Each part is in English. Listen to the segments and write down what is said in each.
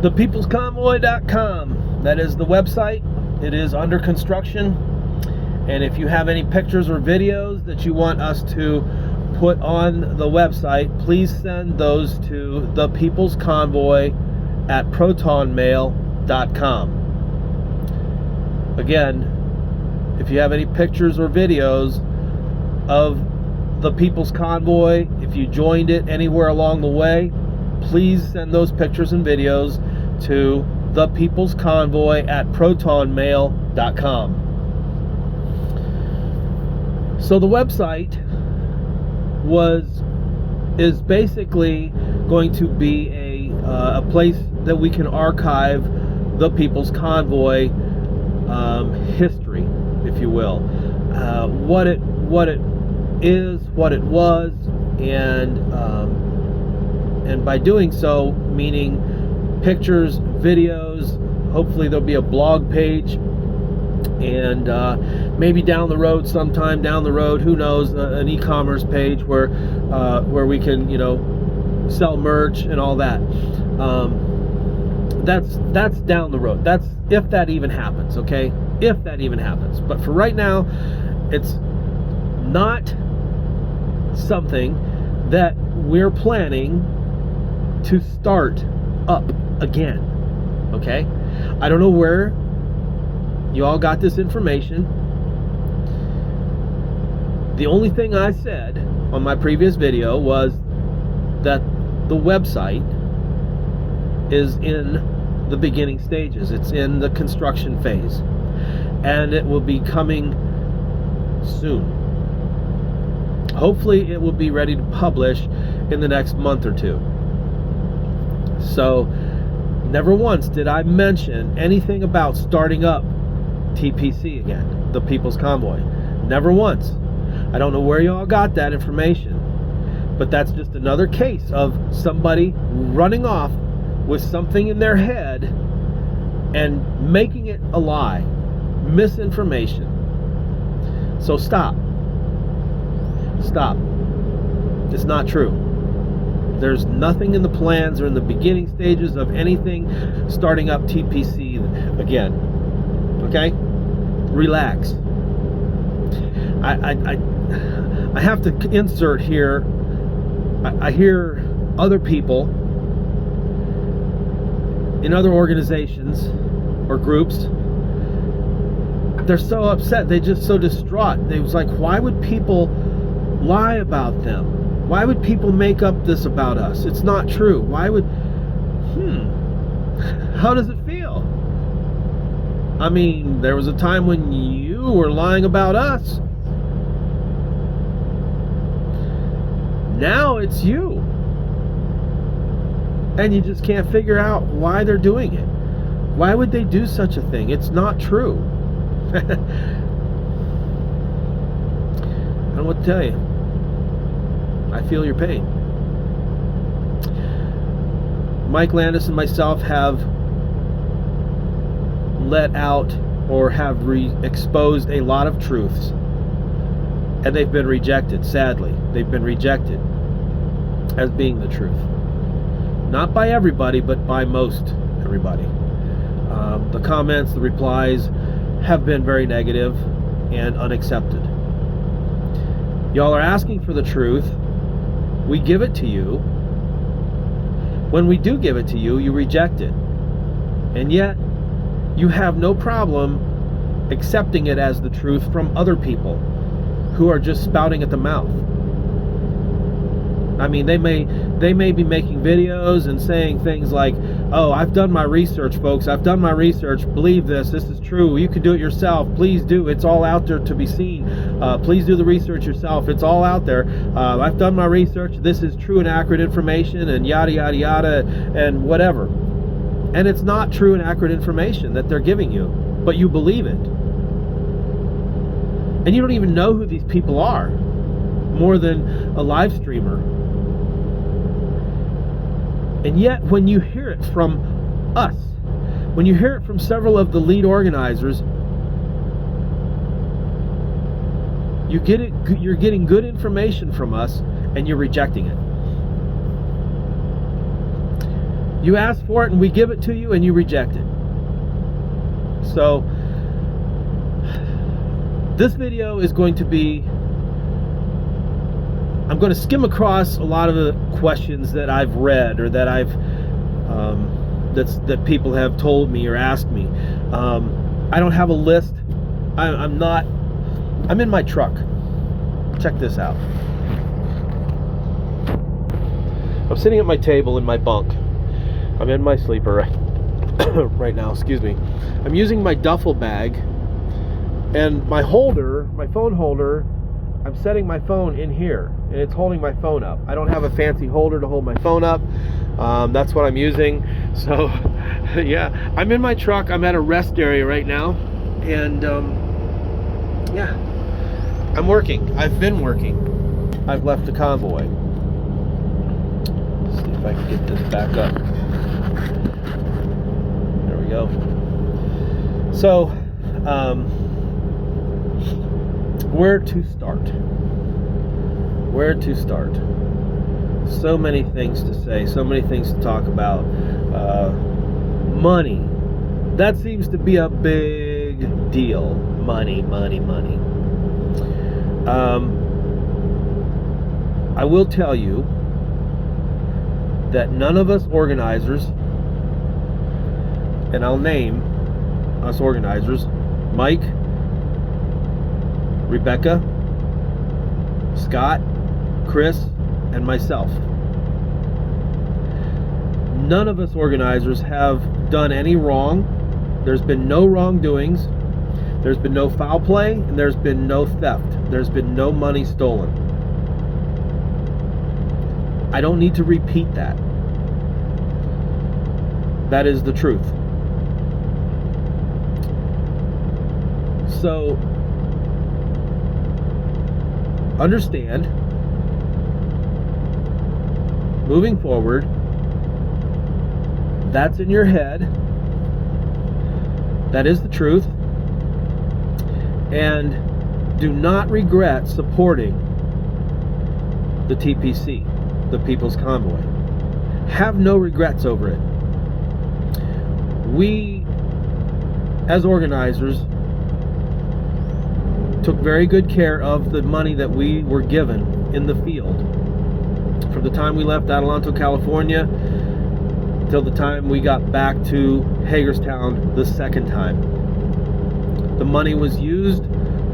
thepeoplesconvoy.com. That is the website. It is under construction. And if you have any pictures or videos that you want us to put on the website, please send those to thepeoplesconvoy@protonmail.com. Again, if you have any pictures or videos of the People's Convoy, if you joined it anywhere along the way, please send those pictures and videos to thepeoplesconvoy@protonmail.com. So the website is basically going to be a place that we can archive the People's Convoy history, if you will, what it is, what it was, and by doing so, meaning pictures, videos. Hopefully there'll be a blog page, and maybe down the road, sometime down the road, who knows, an e-commerce page where we can, sell merch and all that. That's down the road. That's if that even happens, okay? If that even happens. But for right now, it's not something that we're planning to start up again, okay? I don't know where you all got this information. The only thing I said on my previous video was that the website is in the beginning stages. It's in the construction phase, and it will be coming soon. Hopefully it will be ready to publish in the next month or two. So never once did I mention anything about starting up TPC again, the People's Convoy. Never once. I don't know where you all got that information, but that's just another case of somebody running off with something in their head and making it a lie. Misinformation. So stop. Stop. It's not true. There's nothing in the plans or in the beginning stages of anything starting up TPC again. Okay? Relax. I have to insert here. I hear other people in other organizations or groups, they're so upset. They're just so distraught. They was like, why would people lie about them? Why would people make up this about us? It's not true. Why would... How does it feel? I mean, there was a time when you were lying about us. Now it's you. And you just can't figure out why they're doing it. Why would they do such a thing? It's not true. I don't know what to tell you. I feel your pain. Mike Landis and myself have let out or have exposed a lot of truths, and they've been rejected. Sadly, they've been rejected as being the truth. Not by everybody, but by most everybody. The comments, the replies have been very negative and unaccepted. Y'all are asking for the truth. We give it to you. When we do give it to you, you reject it. And yet, you have no problem accepting it as the truth from other people who are just spouting at the mouth. I mean, they may be making videos and saying things like, oh, I've done my research, folks. I've done my research. Believe this. This is true. You can do it yourself. Please do. It's all out there to be seen. Please do the research yourself. It's all out there. I've done my research. This is true and accurate information, and yada, yada, yada, and whatever. And it's not true and accurate information that they're giving you, but you believe it. And you don't even know who these people are, more than a live streamer. And yet, when you hear it from us, when you hear it from several of the lead organizers, you're getting good information from us, and you're rejecting it. You ask for it and we give it to you and you reject it. So this video is going to be, I'm going to skim across a lot of the questions that I've read or that that people have told me or asked me. I don't have a list. I'm in my truck. Check this out. I'm sitting at my table in my bunk. I'm in my sleeper right now, excuse me. I'm using my duffel bag, and my phone holder, I'm setting my phone in here, and it's holding my phone up. I don't have a fancy holder to hold my phone up. That's what I'm using. So, yeah, I'm in my truck. I'm at a rest area right now, and yeah, I'm working. I've been working. I've left the convoy. Let's see if I can get this back up. There we go. So, where to start? Where to start? So many things to say, so many things to talk about. Money. That seems to be a big deal. Money, money, money. I will tell you that none of us organizers, and I'll name us organizers, Mike, Rebecca, Scott, Chris, and myself. None of us organizers have done any wrong. There's been no wrongdoings. There's been no foul play, and there's been no theft. There's been no money stolen. I don't need to repeat that. That is the truth. So, understand, moving forward, that's in your head. That is the truth. And do not regret supporting the TPC, the People's Convoy. Have no regrets over it. We, as organizers, took very good care of the money that we were given in the field. From the time we left Adelanto, California, till the time we got back to Hagerstown the second time. The money was used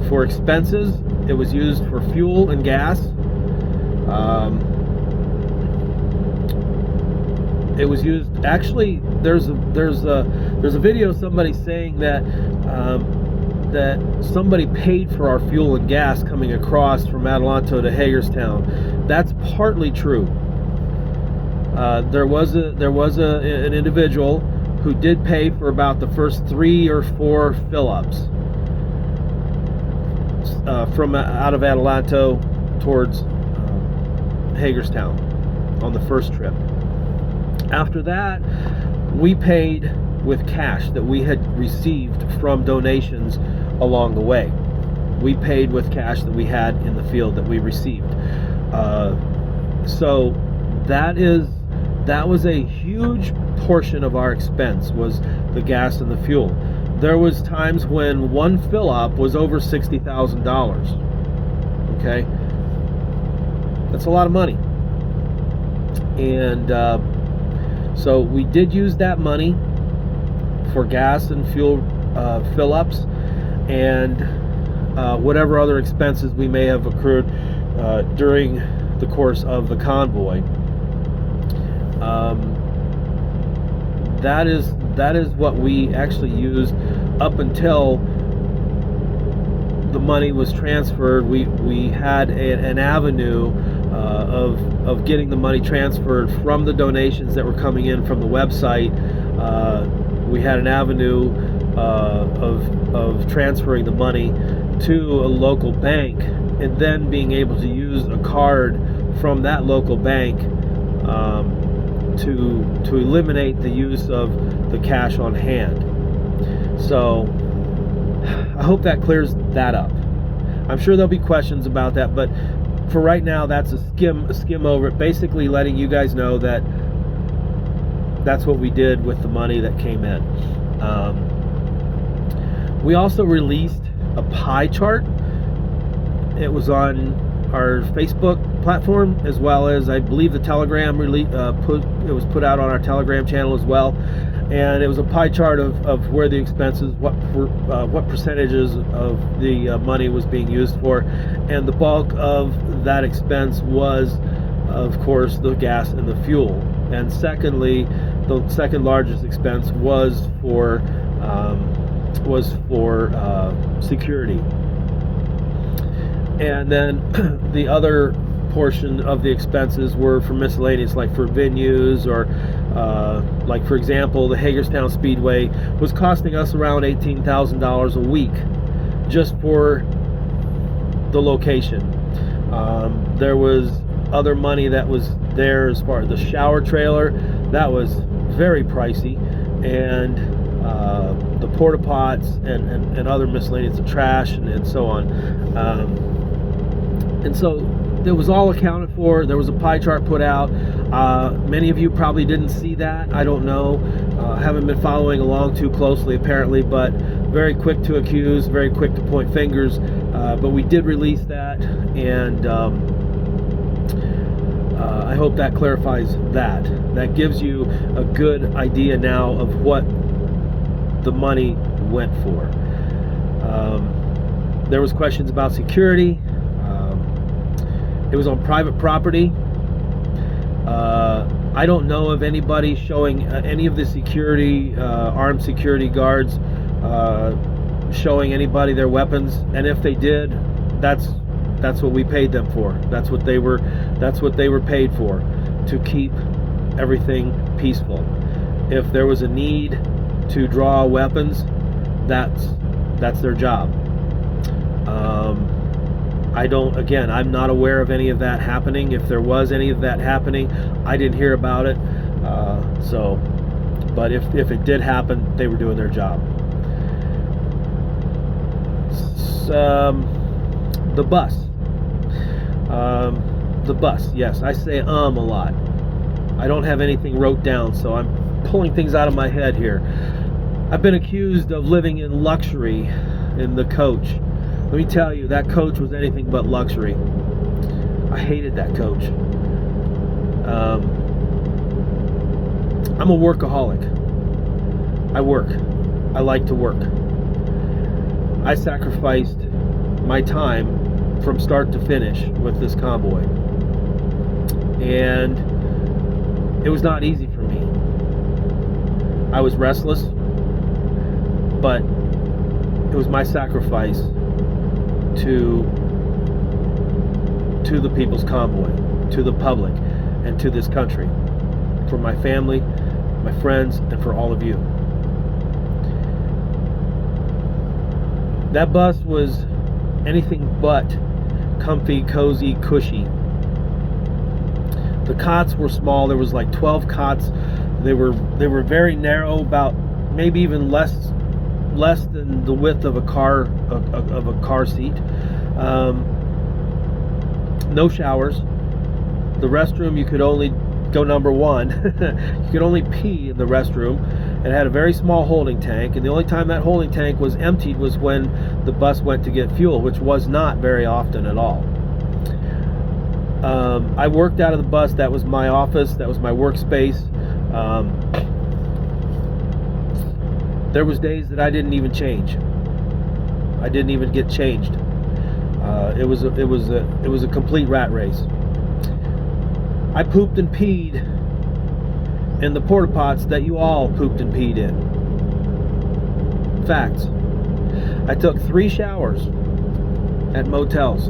for expenses. It was used for fuel and gas. It was used. Actually, there's a video of somebody saying that that somebody paid for our fuel and gas coming across from Adelanto to Hagerstown. That's partly true. There was an individual who did pay for about the first 3 or 4 fill-ups from out of Adelanto towards Hagerstown on the first trip. After that, we paid with cash that we had received from donations along the way. We paid with cash that we had in the field that we received. So that was a huge portion of our expense, was the gas and the fuel. There was times when one fill-up was over $60,000. Okay, that's a lot of money. And so we did use that money for gas and fuel fill-ups, and whatever other expenses we may have accrued during the course of the convoy. That is what we actually used up until the money was transferred. We had an avenue of getting the money transferred from the donations that were coming in from the website. We had an avenue of transferring the money to a local bank, and then being able to use a card from that local bank to eliminate the use of the cash on hand. So I hope that clears that up. I'm sure there'll be questions about that, but for right now, that's a skim over it, basically letting you guys know that that's what we did with the money that came in. We also released a pie chart. It was on our Facebook platform, as well as I believe the Telegram it was put out on our Telegram channel as well. And it was a pie chart of where the expenses, what percentages of the money was being used for, and the bulk of that expense was, of course, the gas and the fuel. And secondly, the second largest expense was for security. And then the other portion of the expenses were for miscellaneous, like for venues, or like, for example, the Hagerstown Speedway was costing us around $18,000 a week just for the location. There was other money that was there as far as the shower trailer. That was very pricey, and the porta pots and other miscellaneous, the trash and so on. And so it was all accounted for. There was a pie chart put out. Many of you probably didn't see that. I don't know. Haven't been following along too closely, apparently, but very quick to accuse, very quick to point fingers. But we did release that, and I hope that clarifies that. That gives you a good idea now of what the money went for. There was questions about security. It was on private property. I don't know of anybody showing any of the security, armed security guards, showing anybody their weapons. And if they did, that's what we paid them for. That's what they were paid for, to keep everything peaceful. If there was a need to draw weapons, that's their job. I'm not aware of any of that happening. If there was any of that happening, I didn't hear about it. But if it did happen, they were doing their job. The bus. The bus, yes, I say a lot. I don't have anything wrote down, so I'm pulling things out of my head here. I've been accused of living in luxury in the coach. Let me tell you, that coach was anything but luxury. I hated that coach. I'm a workaholic. I work. I like to work. I sacrificed my time from start to finish with this convoy. And it was not easy for me. I was restless, but it was my sacrifice to the people's convoy, to the public, and to this country, for my family, my friends, and for all of you. That bus was anything but comfy, cozy, cushy. The cots were small. There was like 12 cots. They were very narrow, about maybe even less than the width of a car seat. No showers. The restroom, you could only go number one. You could only pee in the restroom. It had a very small holding tank, and the only time that holding tank was emptied was when the bus went to get fuel, which was not very often at all. I worked out of the bus. That was my office. That was my workspace. There was days that I didn't even change. I didn't even get changed. It was a complete rat race. I pooped and peed in the porta pots that you all pooped and peed in. Facts. I took 3 showers at motels.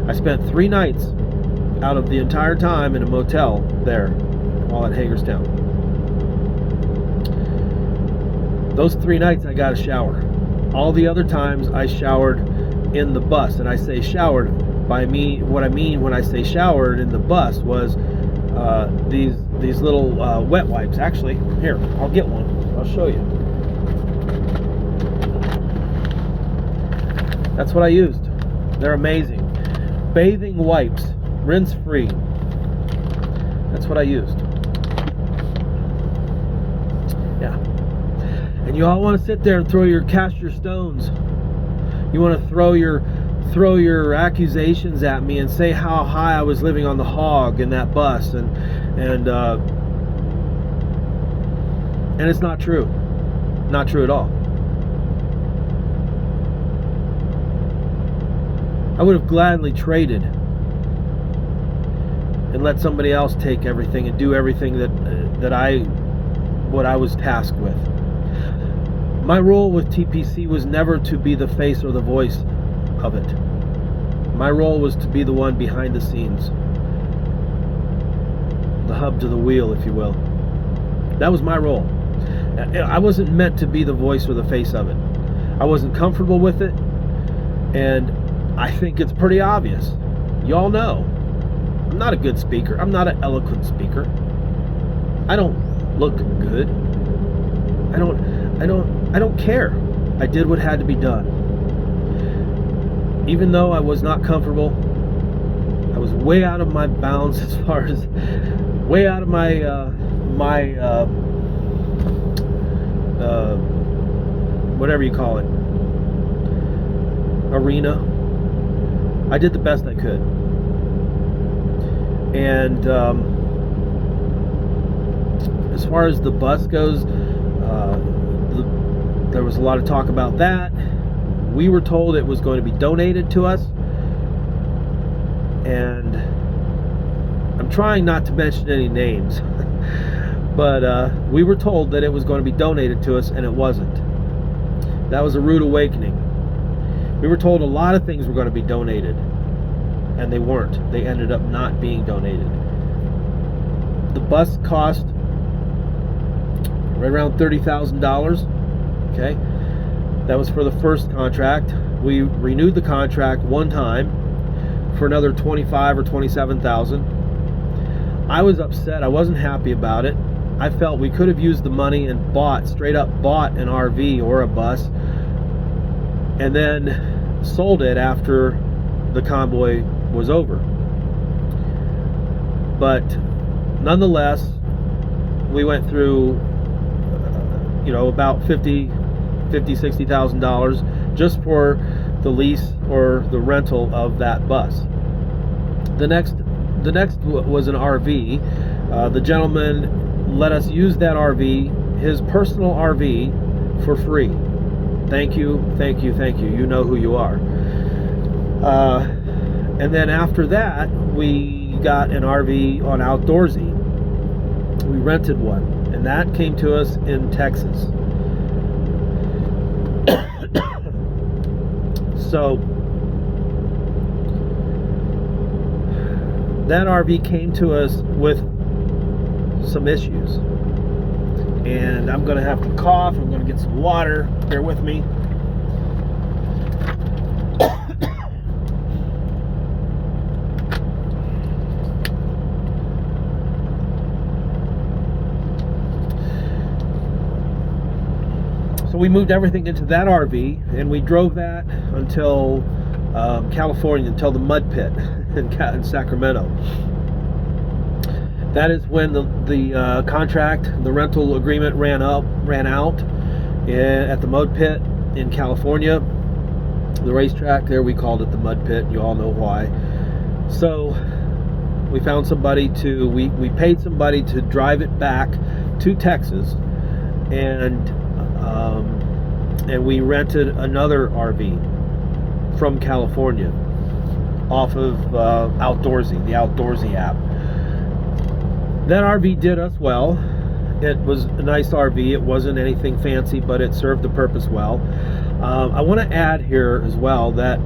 I spent 3 nights out of the entire time in a motel there while at Hagerstown. Those 3 nights I got a shower. All the other times I showered in the bus. And I say showered, by me, what I mean when I say showered in the bus was these little wet wipes. Actually, here, I'll get one. I'll show you. That's what I used. They're amazing. Bathing wipes, rinse free. That's what I used. And you all want to sit there and cast your stones. You want to throw your accusations at me and say how high I was living on the hog in that bus, and it's not true. Not true at all. I would have gladly traded and let somebody else take everything and do everything that I was tasked with. My role with TPC was never to be the face or the voice of it. My role was to be the one behind the scenes, the hub to the wheel, if you will. That was my role. I wasn't meant to be the voice or the face of it. I wasn't comfortable with it, and I think it's pretty obvious. Y'all know I'm not a good speaker. I'm not an eloquent speaker. I don't look good. I don't care. I did what had to be done. Even though I was not comfortable, I was way out of my bounds as far as way out of my whatever you call it, arena. I did the best I could. And as far as the bus goes, there was a lot of talk about that. We were told it was going to be donated to us, and I'm trying not to mention any names, but we were told that it was going to be donated to us, and it wasn't. That was a rude awakening. We were told a lot of things were going to be donated, and they weren't. They ended up not being donated. The bus cost right around $30,000. Okay, that was for the first contract. We renewed the contract one time for another $25,000 or $27,000. I was upset. I wasn't happy about it. I felt we could have used the money and straight up bought an RV or a bus, and then sold it after the convoy was over. But nonetheless, we went through about $60,000 just for the lease or the rental of that bus. The next was an RV. The gentleman let us use that RV, his personal RV, for free. Thank you. You know who you are. And then after that, we got an RV on Outdoorsy. We rented one, and that came to us in Texas. So that RV came to us with some issues, and I'm gonna have to cough. I'm gonna get some water. Bear with me. So we moved everything into that RV, and we drove that until California, until the mud pit in Sacramento. That is when the contract, the rental agreement ran out at the mud pit in California, the racetrack there. We called it the mud pit. You all know why. So we found somebody we paid somebody to drive it back to Texas, and we rented another RV from California off of Outdoorsy, the Outdoorsy app. That RV did us well. It was a nice RV. It wasn't anything fancy, but it served the purpose well. I want to add here as well that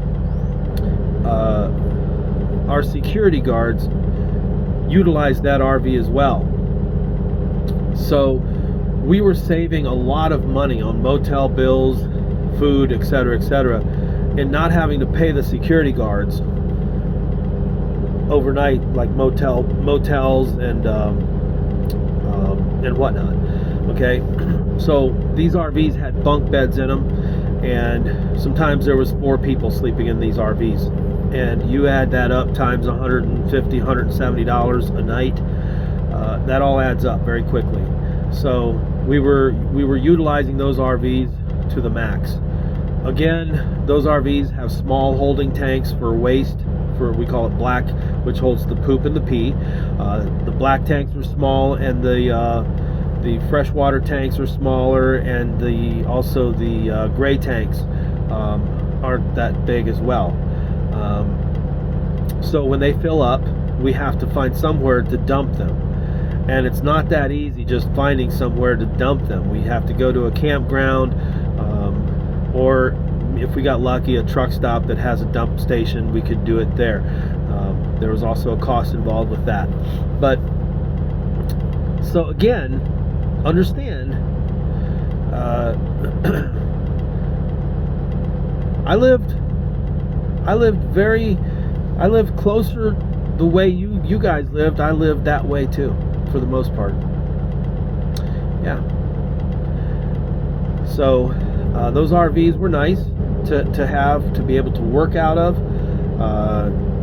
our security guards utilized that RV as well. So we were saving a lot of money on motel bills, food, etc., and not having to pay the security guards overnight, like motels and whatnot. Okay, so these RVs had bunk beds in them, and sometimes there was 4 people sleeping in these RVs, and you add that up times $150, $170 a night. That all adds up very quickly. So we were utilizing those RVs to the max. Again, those RVs have small holding tanks for waste, for, we call it black, which holds the poop and the pee. The black tanks are small, and the freshwater tanks are smaller, and also the gray tanks aren't that big as well. So when they fill up, we have to find somewhere to dump them. And it's not that easy just finding somewhere to dump them. We have to go to a campground, or if we got lucky, a truck stop that has a dump station, we could do it there. There was also a cost involved with that. But so again, understand, I lived closer the way you guys lived. I lived that way too, for the most part. Yeah. So those RVs were nice to have, to be able to work out of,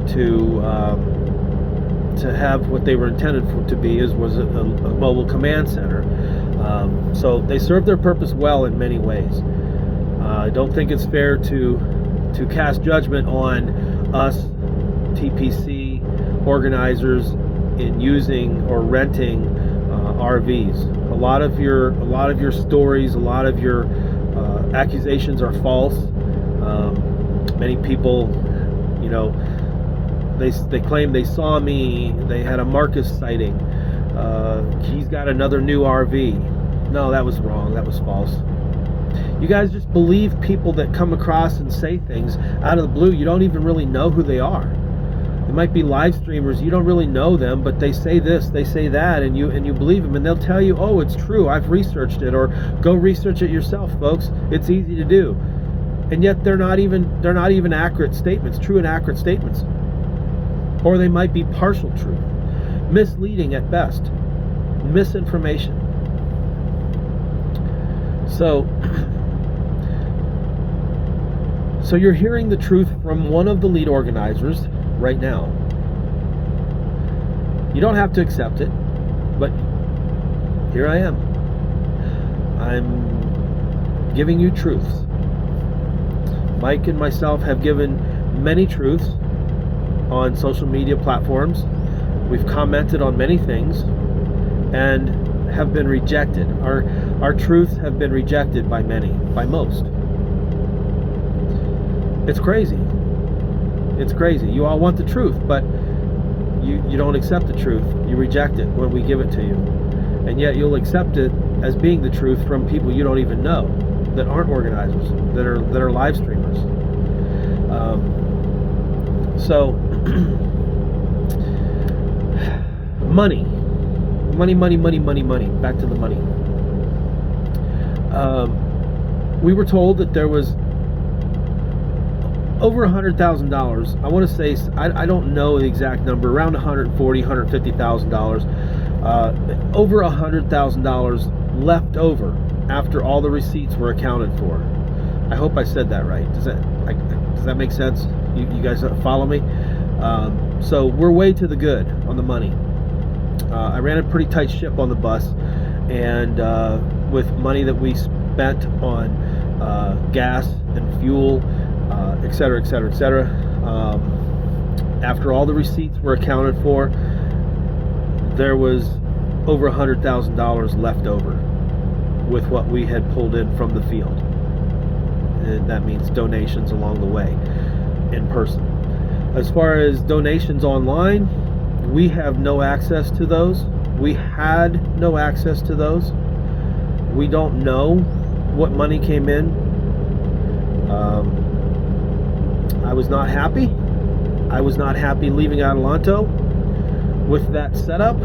to have what they were intended for to be, was a mobile command center. So they served their purpose well in many ways. I don't think it's fair to cast judgment on us TPC organizers in using or renting RVs. A lot of your stories, a lot of your accusations are false. Many people, they claim they saw me. They had a Marcus sighting. He's got another new RV. No, that was wrong. That was false. You guys just believe people that come across and say things out of the blue. You don't even really know who they are. They might be live streamers. You don't really know them, but they say this, they say that, and you believe them, and they'll tell you, "Oh, it's true. I've researched it," or "Go research it yourself, folks. It's easy to do." And yet they're not even accurate statements, true and accurate statements. Or they might be partial truth, misleading at best, misinformation. So you're hearing the truth from one of the lead organizers right now. You don't have to accept it, but here I am. I'm giving you truths. Mike and myself have given many truths on social media platforms. We've commented on many things and have been rejected. Our truths have been rejected by many, by most. It's crazy. It's crazy. You all want the truth, but you don't accept the truth. You reject it when we give it to you. And yet you'll accept it as being the truth from people you don't even know, that aren't organizers, that are live streamers. So money. Back to the money. We were told that there was over $100,000. I want to say, I don't know the exact number, around $140,000, $150,000. Over $100,000 left over after all the receipts were accounted for. I hope I said that right. Does that make sense? You guys follow me? So we're way to the good on the money. I ran a pretty tight ship on the bus, and with money that we spent on gas and fuel, et cetera, et cetera, et cetera. After all the receipts were accounted for, there was over $100,000 left over with what we had pulled in from the field. And that means donations along the way, in person. As far as donations online, we have no access to those. We had no access to those. We don't know what money came in. I was not happy. I was not happy leaving Adelanto with that setup.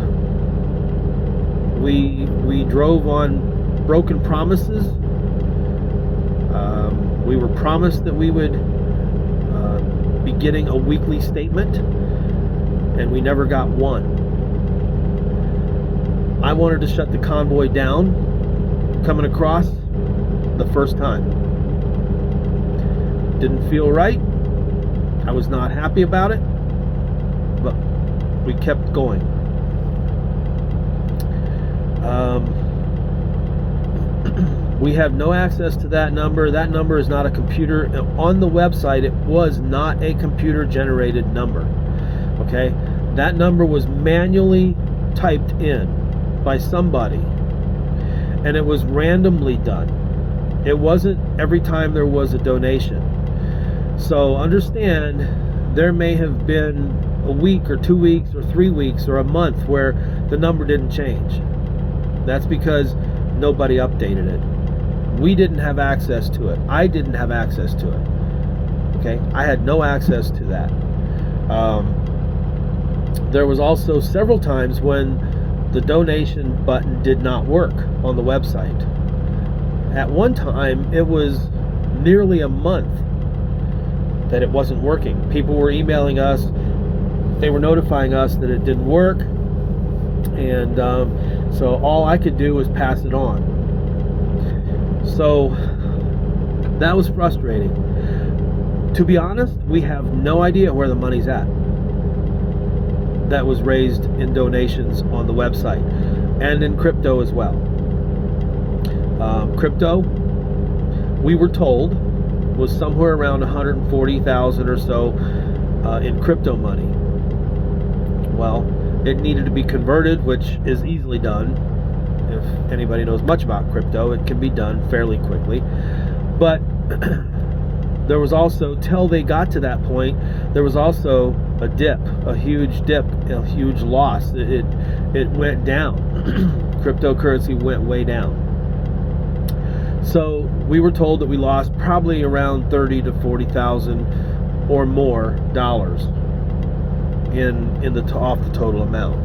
We drove on broken promises. We were promised that we would be getting a weekly statement, and we never got one. I wanted to shut the convoy down coming across the first time. Didn't feel right. I was not happy about it, but we kept going. We have no access to that number. That number is not a computer. On the website, it was not a computer-generated number. Okay? That number was manually typed in by somebody, and it was randomly done. It wasn't every time there was a donation. So understand, there may have been a week or 2 weeks or 3 weeks or a month where the number didn't change. That's because nobody updated it. We didn't have access to it. I didn't have access to it. Okay? I had no access to that. There was also several times when the donation button did not work on the website. At one time, it was nearly a month that it wasn't working. People were emailing us. They were notifying us that it didn't work. And so all I could do was pass it on. So that was frustrating. To be honest, we have no idea where the money's at that was raised in donations on the website, and in crypto as well. Crypto, we were told, was somewhere around 140,000 or so in crypto money. Well, it needed to be converted, which is easily done. If anybody knows much about crypto, it can be done fairly quickly. But there was also, till they got to that point, there was also a dip, a huge loss. It went down. Cryptocurrency went way down. So we were told that we lost probably around 30 to 40,000 or more dollars off the total amount.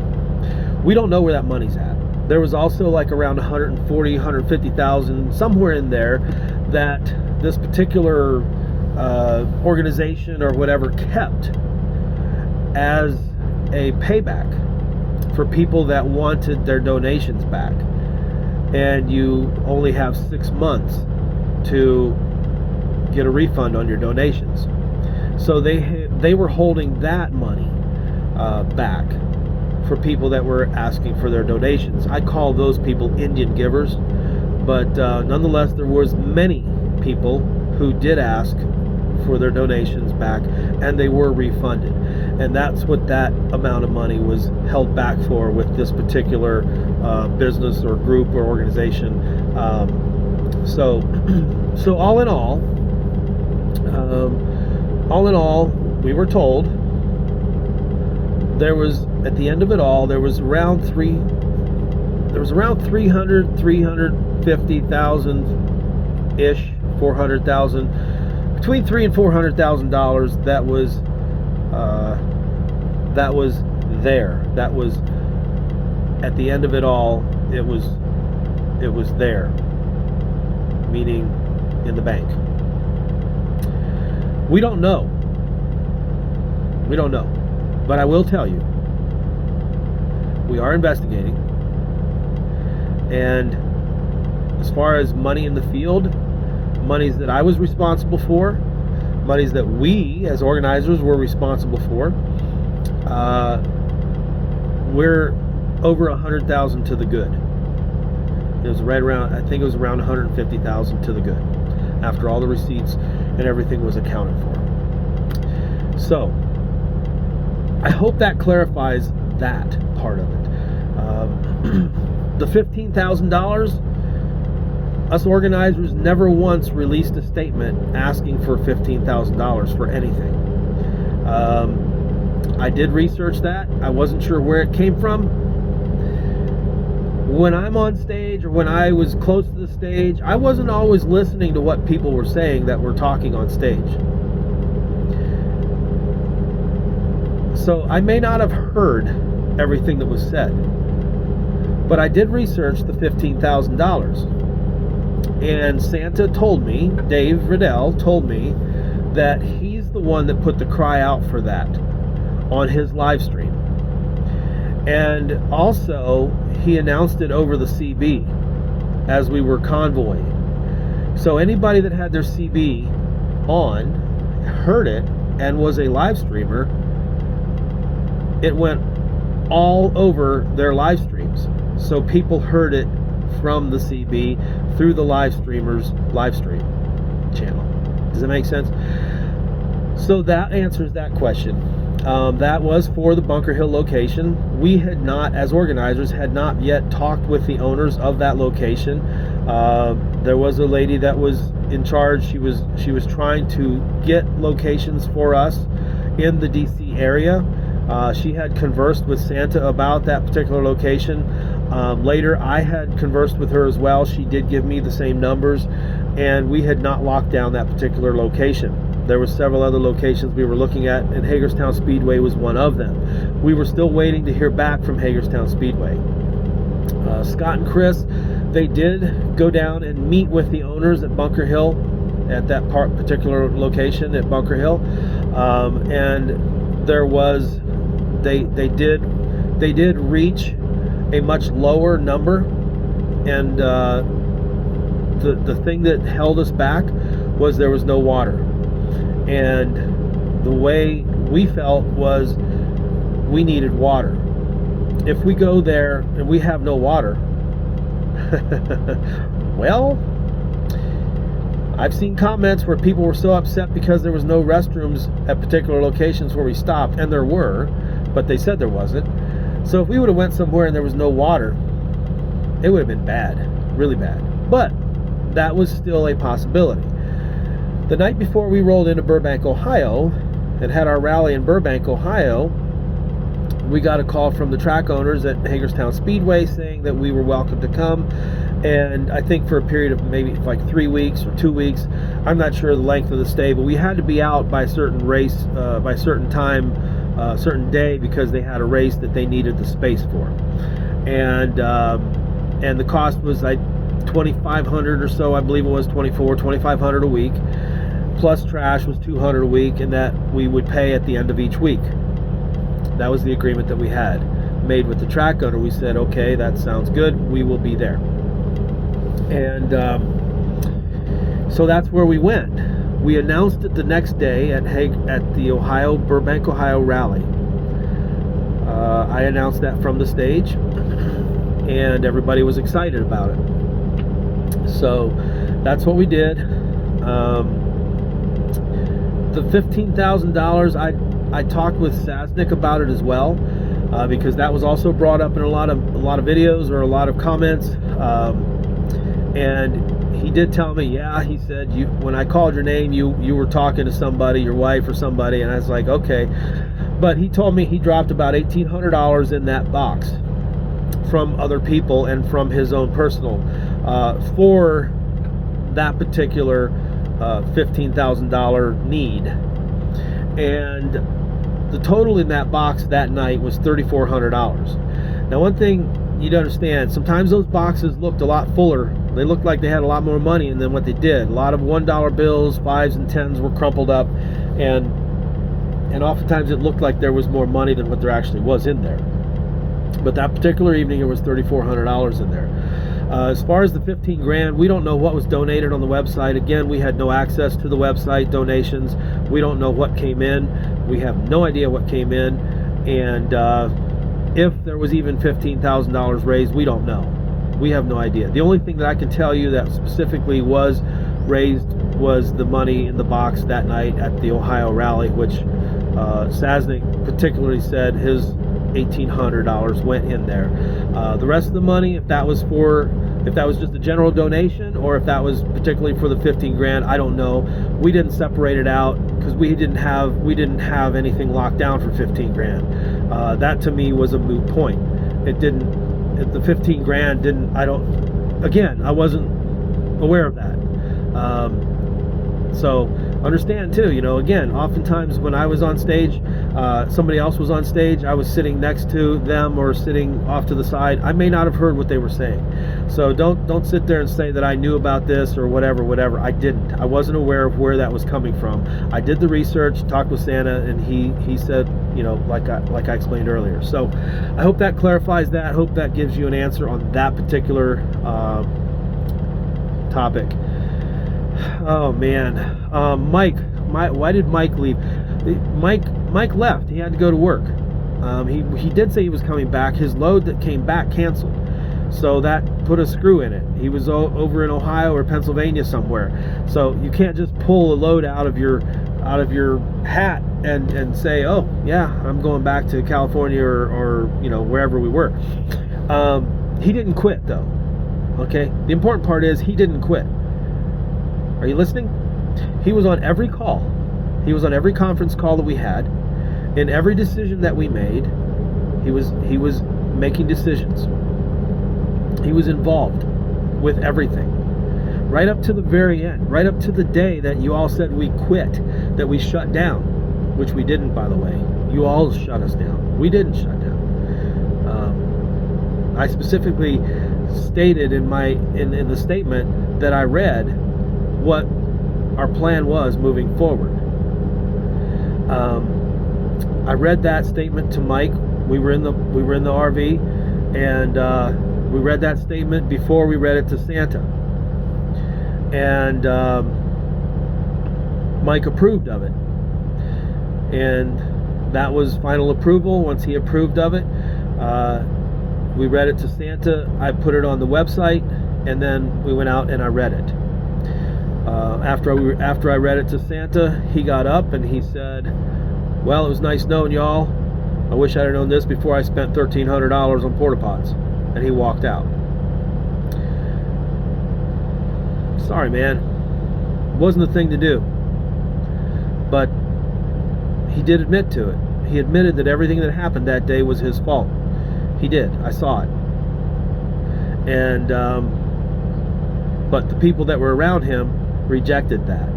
We don't know where that money's at. There was also like around 140, 150,000, somewhere in there, that this particular organization or whatever kept as a payback for people that wanted their donations back. And you only have 6 months to get a refund on your donations. So they were holding that money back for people that were asking for their donations. I call those people Indian givers, but nonetheless, there was many people who did ask for their donations back, and they were refunded. And that's what that amount of money was held back for with this particular business or group or organization. So all in all, we were told there was, at the end of it all, there was around 350,000 ish, 400,000, between $300,000 and $400,000 that was there. That was, at the end of it all, it was there, meaning in the bank. We don't know. But I will tell you, we are investigating. And as far as money in the field, monies that I was responsible for, monies that we as organizers were responsible for, we're over 100,000 to the good. It was right around, I think it was around 150,000 to the good, after all the receipts and everything was accounted for. So I hope that clarifies that part of it. The $15,000, us organizers never once released a statement asking for $15,000 for anything. I did research that. I wasn't sure where it came from. When I'm on stage, or when I was close to the stage, I wasn't always listening to what people were saying that were talking on stage. So I may not have heard everything that was said, but I did research the $15,000. And Santa told me, Dave Riddell told me, that he's the one that put the cry out for that on his live stream. And also, he announced it over the CB as we were convoying. So anybody that had their CB on heard it and was a live streamer. It went all over their live streams. So people heard it from the CB through the live stream channel. Does that make sense? So that answers that question. That was for the Bunker Hill location. We had not, as organizers, had not yet talked with the owners of that location. There was a lady that was in charge. She was trying to get locations for us in the DC area. She had conversed with Santa about that particular location. Later, I had conversed with her as well. She did give me the same numbers, and we had not locked down that particular location. There were several other locations we were looking at, and Hagerstown Speedway was one of them. We were still waiting to hear back from Hagerstown Speedway. Scott and Chris, they did go down and meet with the owners at Bunker Hill, at that particular location at Bunker Hill, and there was, they did reach a much lower number, and the thing that held us back was there was no water. And the way we felt was we needed water. If we go there and we have no water, well, I've seen comments where people were so upset because there was no restrooms at particular locations where we stopped, and there were, but they said there wasn't. So if we would have went somewhere and there was no water, it would have been bad, really bad. But that was still a possibility. The night before we rolled into Burbank, Ohio, and had our rally in Burbank, Ohio, we got a call from the track owners at Hagerstown Speedway saying that we were welcome to come. And I think for a period of maybe like 3 weeks or 2 weeks, I'm not sure the length of the stay, but we had to be out by a certain race, by a certain time, certain day, because they had a race that they needed the space for. And the cost was like $2,500 or so, I believe it was $2,500 a week, plus trash was $200 a week, and that we would pay at the end of each week. That was the agreement that we had made with the track owner. We said, okay, that sounds good, we will be there. And so that's where we went. We announced it the next day at the Burbank, Ohio rally. I announced that from the stage, and everybody was excited about it. So that's what we did. The $15,000, I talked with Sasnick about it as well, because that was also brought up in a lot of videos or a lot of comments, and he did tell me, yeah, he said, when I called your name, you were talking to somebody, your wife or somebody, and I was like, okay. But he told me he dropped about $1,800 in that box from other people and from his own personal, for that particular $15,000 need. And the total in that box that night was $3,400. Now, one thing you'd understand, sometimes those boxes looked a lot fuller. They looked like they had a lot more money in than what they did. A lot of $1 bills, 5s and 10s were crumpled up, and oftentimes it looked like there was more money than what there actually was in there. But that particular evening, it was $3,400 in there. As far as the 15 grand, we don't know what was donated on the website. Again, we had no access to the website donations. We don't know what came in. We have no idea what came in. And if there was even $15,000 raised, we don't know. We have no idea. The only thing that I can tell you that specifically was raised was the money in the box that night at the Ohio rally, which Sasnick particularly said his $1,800 went in there. The rest of the money, if that was just a general donation or if that was particularly for the 15 grand, I don't know. We didn't separate it out because we didn't have anything locked down for 15 grand. That to me was a moot point. The 15 grand I wasn't aware of that. So understand too, again, oftentimes when I was on stage, somebody else was on stage, I was sitting next to them or sitting off to the side. I may not have heard what they were saying. So don't sit there and say that I knew about this or whatever. I didn't. I wasn't aware of where that was coming from. I did the research, talked with Santa, and he said, like I explained earlier. So I hope that clarifies that. I hope that gives you an answer on that particular topic. Oh man, Mike, why did Mike leave? Mike left. He had to go to work. He did say he was coming back. His load that came back canceled. So that put a screw in it. He was over in Ohio or Pennsylvania somewhere. So you can't just pull a load out of your hat and say, oh yeah, I'm going back to California or wherever we were. He didn't quit though. Okay, the important part is he didn't quit. Are you listening? He was on every call. He was on every conference call that we had. In every decision that we made, he was making decisions. He was involved with everything. Right up to the very end. Right up to the day that you all said we quit, that we shut down, which we didn't, by the way. You all shut us down. We didn't shut down. I specifically stated in the statement that I read what our plan was moving forward. I read that statement to Mike. We were in the RV, and we read that statement before we read it to Santa, and Mike approved of it, and that was final approval. Once he approved of it, we read it to Santa. I put it on the website, and then we went out and I read it. After I read it to Santa, he got up and he said, well, it was nice knowing y'all. I wish I'd have known this before I spent $1,300 on porta pots. And he walked out. Sorry, man. Wasn't the thing to do. But he did admit to it. He admitted that everything that happened that day was his fault. He did. I saw it. And but the people that were around him rejected that.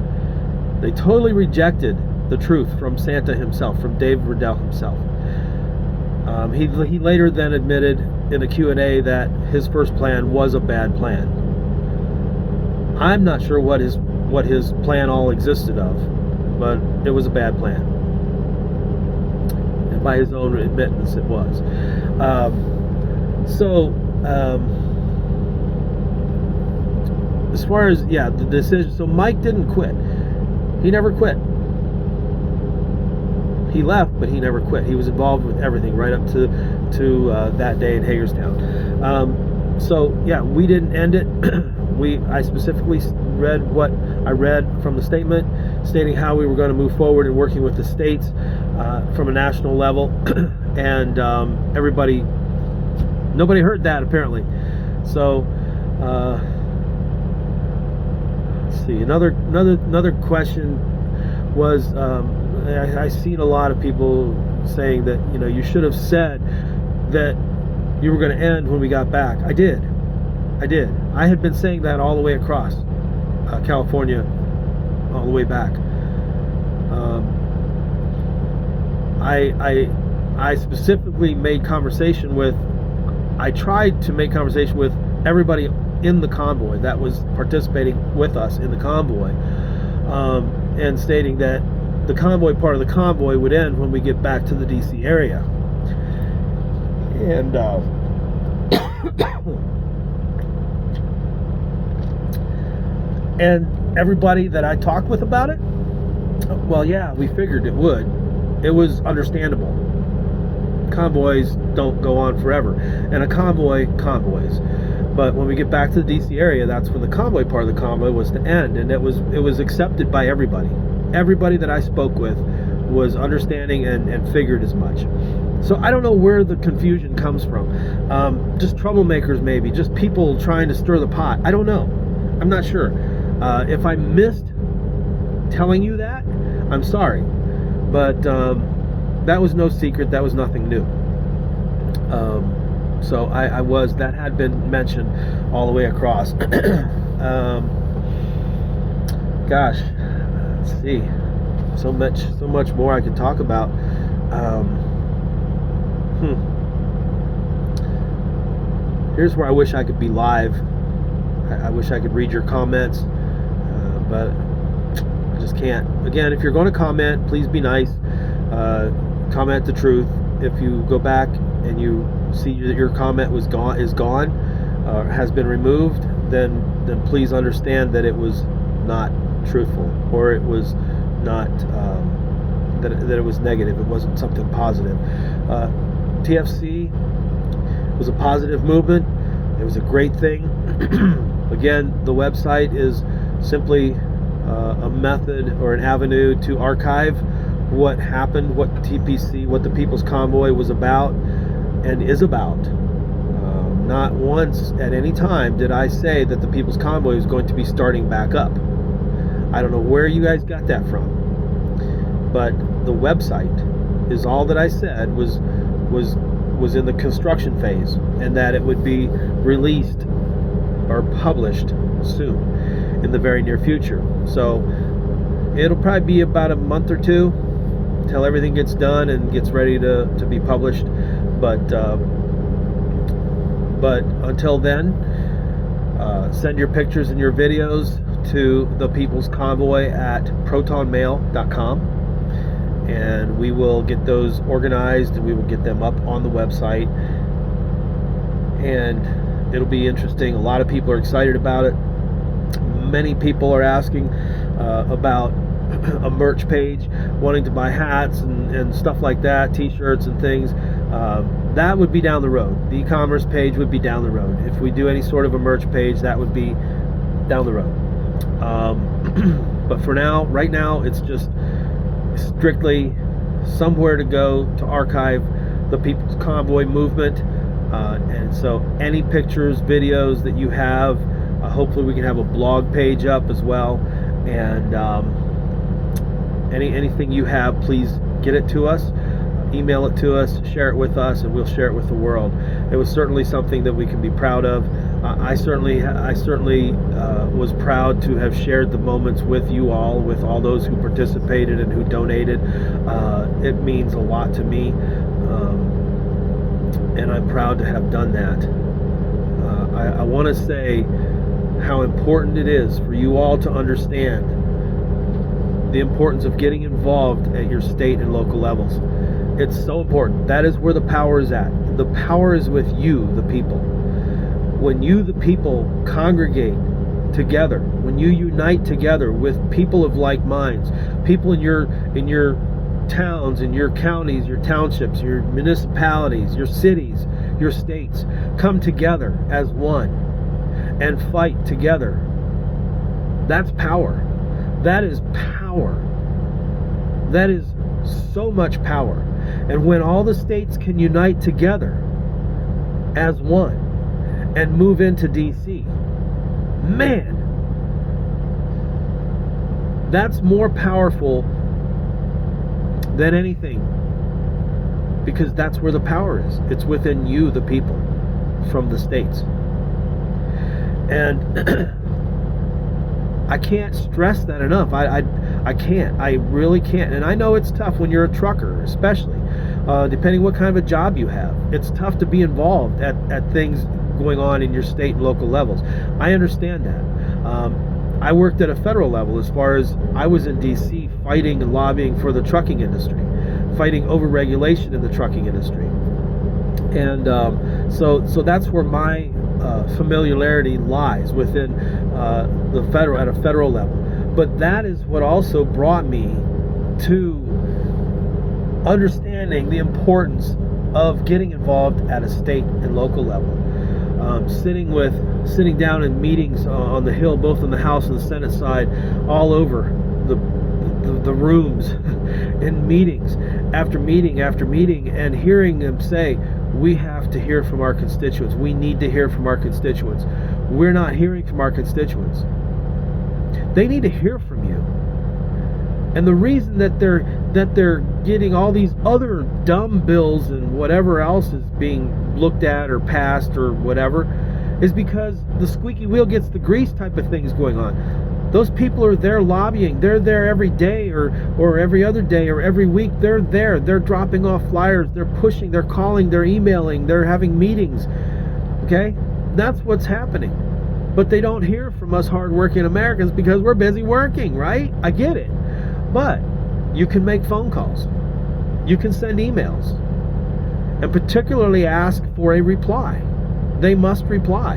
They totally rejected the truth from Santa himself, from Dave Riddell himself. He later then admitted in a Q&A that his first plan was a bad plan. I'm not sure what his plan all existed of, but it was a bad plan. And by his own admittance, it was. As far as the decision, so Mike didn't quit. He never quit. He left, but he never quit. He was involved with everything right up to that day in Hagerstown. We didn't end it. I specifically read what I read from the statement, stating how we were going to move forward and working with the states from a national level, and nobody heard that apparently. So let's see. Another question was. I've seen a lot of people saying that you should have said that you were going to end when we got back. I did. I had been saying that all the way across California, all the way back. I specifically made conversation with. I tried to make conversation with everybody in the convoy that was participating with us in the convoy, and stating that the convoy part of the convoy would end when we get back to the DC area. And and everybody that I talked with about it, well, yeah, we figured it would. It was understandable. Convoys don't go on forever, and a convoys. But when we get back to the DC area, that's when the convoy part of the convoy was to end, and it was accepted by everybody. Everybody that I spoke with was understanding and figured as much. So I don't know where the confusion comes from. Just troublemakers maybe, just people trying to stir the pot. I don't know. I'm not sure. If I missed telling you that, I'm sorry. But that was no secret. That was nothing new. So that had been mentioned all the way across. Gosh. Let's see, so much more I could talk about. Here's where I wish I could be live. I wish I could read your comments, but I just can't. Again, if you're going to comment, please be nice. Comment the truth. If you go back and you see that your comment is gone, has been removed, then please understand that it was not truthful, or it was not that it was negative. It wasn't something positive. TFC was a positive movement. It was a great thing. Again, the website is simply a method or an avenue to archive what happened, what TPC, what the People's Convoy was about and is about. Not once at any time did I say that the People's Convoy was going to be starting back up. I don't know where you guys got that from, but the website is all that I said was in the construction phase, and that it would be released or published soon in the very near future. So it'll probably be about a month or two till everything gets done and gets ready to be published. But until then, send your pictures and your videos to the People's Convoy at protonmail.com, and we will get those organized and we will get them up on the website, and it'll be interesting. A lot of people are excited about it. Many people are asking about a merch page, wanting to buy hats and stuff like that, t-shirts and things. That would be down the road. The e-commerce page would be down the road. If we do any sort of a merch page, that would be down the road. But for now, right now, it's just strictly somewhere to go to archive the People's Convoy movement. And so any pictures, videos that you have, hopefully we can have a blog page up as well. And anything you have, please get it to us. Email it to us, share it with us, and we'll share it with the world. It was certainly something that we can be proud of. I certainly was proud to have shared the moments with you all, with all those who participated and who donated. It means a lot to me, and I'm proud to have done that. I want to say how important it is for you all to understand the importance of getting involved at your state and local levels. It's so important. That is where the power is at. The power is with you, the people. When you, the people, congregate together, when you unite together with people of like minds, people in your towns, in your counties, your townships, your municipalities, your cities, your states, come together as one and fight together. That's power. That is power. That is so much power. And when all the states can unite together as one and move into DC, man, that's more powerful than anything, because that's where the power is. It's within you, the people, from the states. And I can't stress that enough. I can't. I really can't. And I know it's tough when you're a trucker, especially, depending what kind of a job you have. It's tough to be involved at things going on in your state and local levels. I understand that. I worked at a federal level as far as I was in DC fighting and lobbying for the trucking industry, fighting overregulation in the trucking industry. And so that's where my familiarity lies, within at a federal level. But that is what also brought me to understanding the importance of getting involved at a state and local level. Sitting down in meetings on the Hill, both on the House and the Senate side, all over the rooms, in meetings after meeting after meeting, and hearing them say, we have to hear from our constituents. We need to hear from our constituents. We're not hearing from our constituents. They need to hear from you. And the reason that they're getting all these other dumb bills and whatever else is being looked at or passed or whatever is because the squeaky wheel gets the grease type of things going on. Those people are there lobbying. They're there every day or every other day or every week. They're there. They're dropping off flyers. They're pushing. They're calling. They're emailing. They're having meetings. Okay? That's what's happening. But they don't hear from us hardworking Americans because we're busy working, right? I get it. But you can make phone calls. You can send emails. And particularly ask for a reply. They must reply.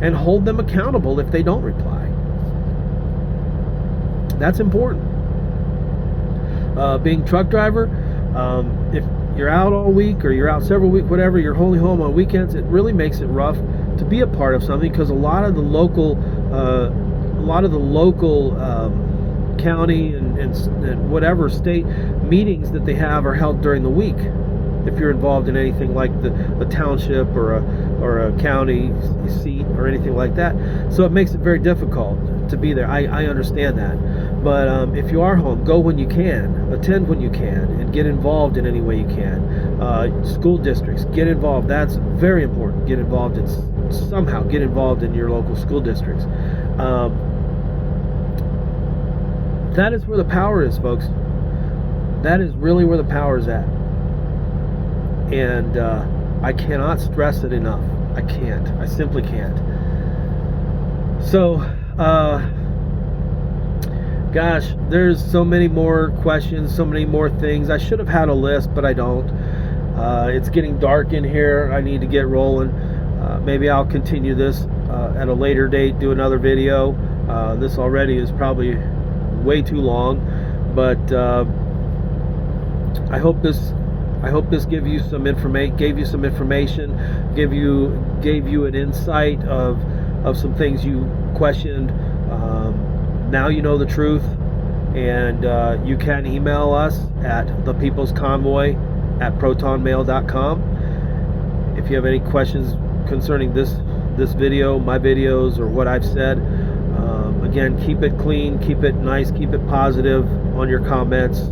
And hold them accountable if they don't reply. That's important. Being truck driver, if you're out all week or you're out several weeks, whatever, you're only home on weekends, it really makes it rough to be a part of something, because a lot of the local county and whatever state meetings that they have are held during the week. If you're involved in anything like a township or a county seat or anything like that, so it makes it very difficult to be there. I understand that, but if you are home, go when you can, attend when you can, and get involved in any way you can. School districts, get involved. That's very important. Get involved in somehow. Get involved in your local school districts. That is where the power is, folks. That is really where the power is at. And I cannot stress it enough. I can't. I simply can't. So, gosh, there's so many more questions, so many more things. I should have had a list, but I don't. It's getting dark in here. I need to get rolling. Maybe I'll continue this at a later date, do another video. This already is probably way too long, but I hope this gave you some information, gave you an insight of some things you questioned. Now you know the truth, and you can email us at thepeoplesconvoy@protonmail.com. If you have any questions concerning this video, my videos, or what I've said, again, keep it clean, keep it nice, keep it positive on your comments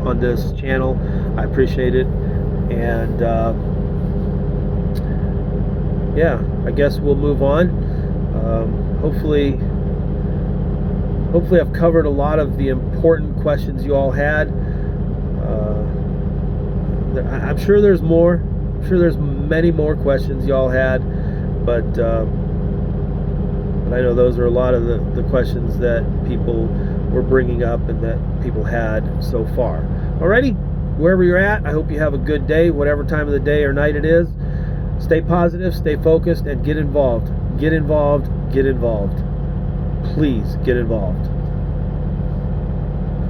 on this channel. I appreciate it. And yeah, I guess we'll move on. Hopefully I've covered a lot of the important questions you all had. I'm sure there's more. I'm sure there's many more questions you all had, but I know those are a lot of the questions that people were bringing up and that people had so far. Alrighty, wherever you're at, I hope you have a good day, whatever time of the day or night it is. Stay positive, stay focused, and get involved. Get involved, get involved. Please get involved.